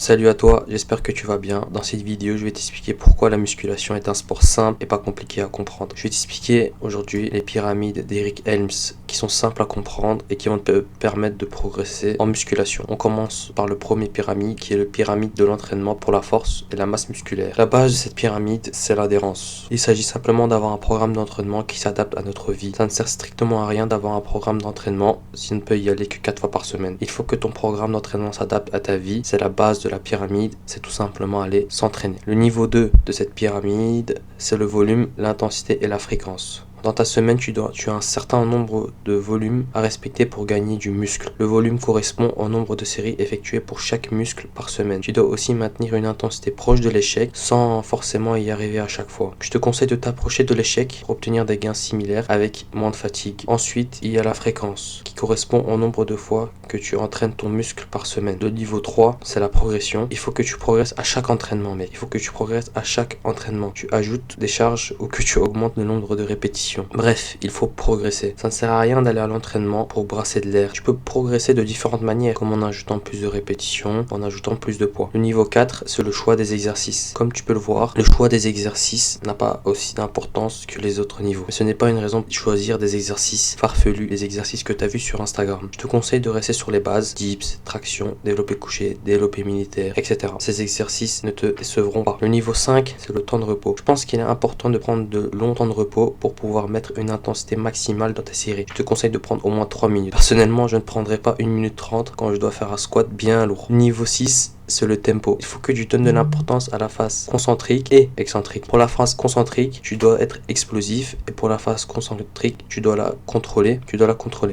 Salut à toi, j'espère que tu vas bien. Dans cette vidéo, je vais t'expliquer pourquoi la musculation est un sport simple et pas compliqué à comprendre. Je vais t'expliquer aujourd'hui les pyramides d'Eric Helms qui sont simples à comprendre et qui vont te permettre de progresser en musculation. On commence par le premier pyramide qui est le pyramide de l'entraînement pour la force et la masse musculaire. La base de cette pyramide, c'est l'adhérence. Il s'agit simplement d'avoir un programme d'entraînement qui s'adapte à notre vie. Ça ne sert strictement à rien d'avoir un programme d'entraînement si on ne peut y aller que 4 fois par semaine. Il faut que ton programme d'entraînement s'adapte à ta vie. C'est la base de la pyramide, c'est tout simplement aller s'entraîner. Le niveau 2 de cette pyramide, c'est le volume, l'intensité et la fréquence. Dans ta semaine, tu as un certain nombre de volumes à respecter pour gagner du muscle. Le volume correspond au nombre de séries effectuées pour chaque muscle par semaine. Tu dois aussi maintenir une intensité proche de l'échec sans forcément y arriver à chaque fois. Je te conseille de t'approcher de l'échec pour obtenir des gains similaires avec moins de fatigue. Ensuite, il y a la fréquence qui correspond au nombre de fois que tu entraînes ton muscle par semaine. Le niveau 3, c'est la progression. Il faut que tu progresses à chaque entraînement, mec. Il faut que tu progresses à chaque entraînement. Tu ajoutes des charges ou que tu augmentes le nombre de répétitions. Bref, il faut progresser. Ça ne sert à rien d'aller à l'entraînement pour brasser de l'air. Tu peux progresser de différentes manières, comme en ajoutant plus de répétitions, en ajoutant plus de poids. Le niveau 4, c'est le choix des exercices. Comme tu peux le voir, le choix des exercices n'a pas aussi d'importance que les autres niveaux. Mais ce n'est pas une raison de choisir des exercices farfelus, les exercices que tu as vus sur Instagram. Je te conseille de rester sur les bases, dips, traction, développé couché, développé militaire, etc. Ces exercices ne te décevront pas. Le niveau 5, c'est le temps de repos. Je pense qu'il est important de prendre de longs temps de repos pour pouvoir mettre une intensité maximale dans ta série. Je te conseille de prendre au moins 3 minutes. Personnellement, je ne prendrai pas 1 minute 30 quand je dois faire un squat bien lourd. Niveau 6, c'est le tempo. Il faut que tu donnes de l'importance à la phase concentrique et excentrique. Pour la phase concentrique, tu dois être explosif et pour la phase concentrique, tu dois la contrôler.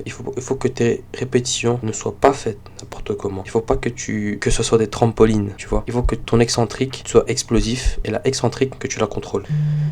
Il faut que tes répétitions ne soient pas faites n'importe comment. Il faut pas que ce soit des trampolines, tu vois. Il faut que ton excentrique soit explosif et la excentrique que tu la contrôles.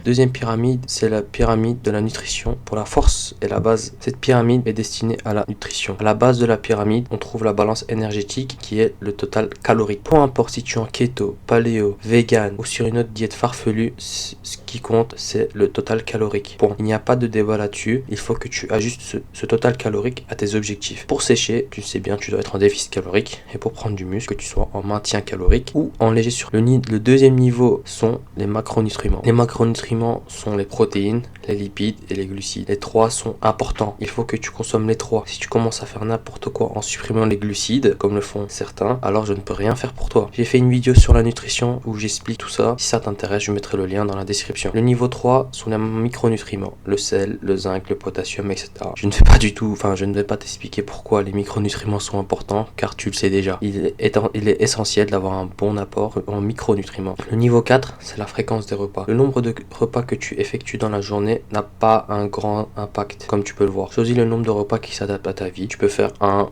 Deuxième pyramide, c'est la pyramide de la nutrition pour la force et la base. Cette pyramide est destinée à la nutrition. À la base de la pyramide, on trouve la balance énergétique qui est le total calorique. Peu importe si tu es en keto, paléo, vegan ou sur une autre diète farfelue, ce qui compte c'est le total calorique. Bon, il n'y a pas de débat là-dessus. Il faut que tu ajustes ce total calorique à tes objectifs. Pour sécher, tu sais bien, tu dois être en déficit calorique et pour prendre du muscle, que tu sois en maintien calorique ou en léger surplus. Le deuxième niveau sont les macronutriments. Les macronutriments sont les protéines, les lipides et les glucides. Les trois sont importants. Il faut que tu consommes les trois. Si tu commences à faire n'importe quoi en supprimant les glucides, comme le font certains, alors je ne peux rien faire pour toi. J'ai fait une vidéo sur la nutrition où j'explique tout ça. Si ça t'intéresse, je mettrai le lien dans la description. Le niveau 3 sont les micronutriments. Le sel, le zinc, le potassium, etc. Je ne vais pas t'expliquer pourquoi les micronutriments sont importants, car tu le sais déjà. Il est essentiel d'avoir un bon apport en micronutriments. Le niveau 4, c'est la fréquence des repas. Le nombre de repas que tu effectues dans la journée n'a pas un grand impact, comme tu peux le voir. Choisis le nombre de repas qui s'adapte à ta vie. Tu peux faire 1,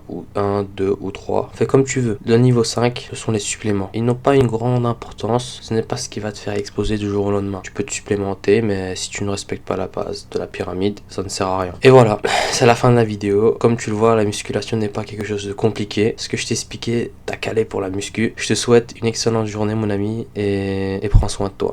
2 ou 3. Fais comme tu veux. Le niveau 5, ce sont les suppléments. Ils n'ont pas une grande importance. Ce n'est pas ce qui va te faire exploser du jour au lendemain. Tu peux te supplémenter, mais si tu ne respectes pas la base de la pyramide, ça ne sert à rien. Et voilà, c'est la fin de la vidéo. Comme tu le vois, la musculation n'est pas quelque chose de compliqué. Ce que je t'ai expliqué, t'as calé pour la muscu. Je te souhaite une excellente journée, mon ami, et prends soin de toi.